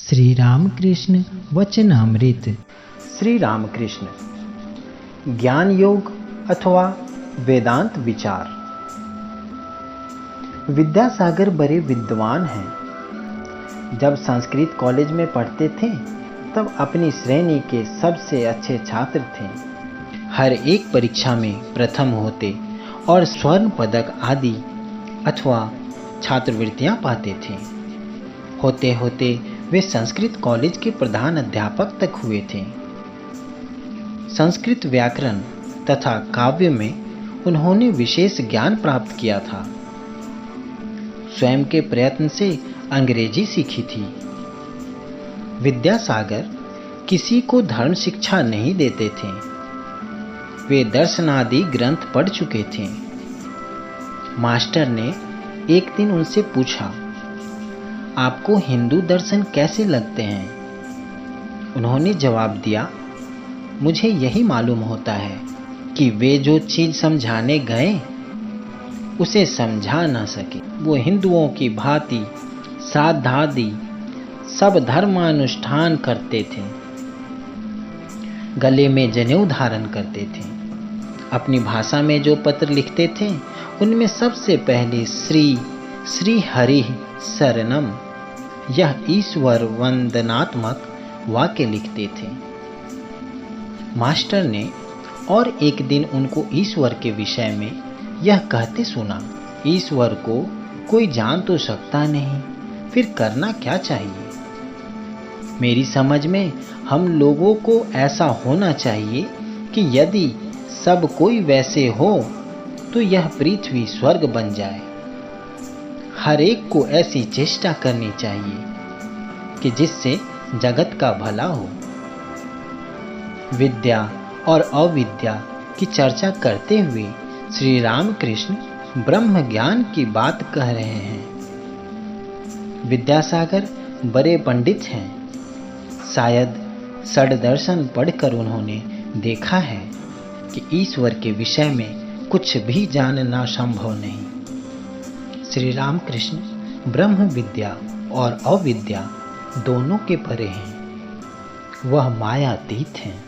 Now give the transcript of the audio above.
श्री रामकृष्ण वचनामृत। श्री रामकृष्ण ज्ञान योग अथवा वेदांत विचार। विद्यासागर बड़े विद्वान हैं। जब संस्कृत कॉलेज में पढ़ते थे तब अपनी श्रेणी के सबसे अच्छे छात्र थे। हर एक परीक्षा में प्रथम होते और स्वर्ण पदक आदि अथवा छात्रवृत्तियां पाते थे। होते होते वे संस्कृत कॉलेज के प्रधान अध्यापक तक हुए थे। संस्कृत व्याकरण तथा काव्य में उन्होंने विशेष ज्ञान प्राप्त किया था। स्वयं के प्रयत्न से अंग्रेजी सीखी थी। विद्यासागर किसी को धर्म शिक्षा नहीं देते थे। वे दर्शनादि ग्रंथ पढ़ चुके थे। मास्टर ने एक दिन उनसे पूछा, आपको हिंदू दर्शन कैसे लगते हैं? उन्होंने जवाब दिया, मुझे यही मालूम होता है कि वे जो चीज समझाने गए उसे समझा न सके। वो हिंदुओं की भांति श्राद्धादि सब धर्मानुष्ठान करते थे, गले में जनेऊ धारण करते थे। अपनी भाषा में जो पत्र लिखते थे उनमें सबसे पहले श्री हरि शरणम यह ईश्वर वंदनात्मक वाक्य लिखते थे। मास्टर ने और एक दिन उनको ईश्वर के विषय में यह कहते सुना, ईश्वर को कोई जान तो सकता नहीं, फिर करना क्या चाहिए? मेरी समझ में हम लोगों को ऐसा होना चाहिए कि यदि सब कोई वैसे हो तो यह पृथ्वी स्वर्ग बन जाए। हर एक को ऐसी चेष्टा करनी चाहिए कि जिससे जगत का भला हो। विद्या और अविद्या की चर्चा करते हुए श्री रामकृष्ण ब्रह्म ज्ञान की बात कह रहे हैं। विद्यासागर बड़े पंडित हैं। शायद षड्दर्शन पढ़कर उन्होंने देखा है कि ईश्वर के विषय में कुछ भी जानना संभव नहीं। श्री रामकृष्ण ब्रह्म विद्या और अविद्या दोनों के परे हैं। वह मायातीत हैं।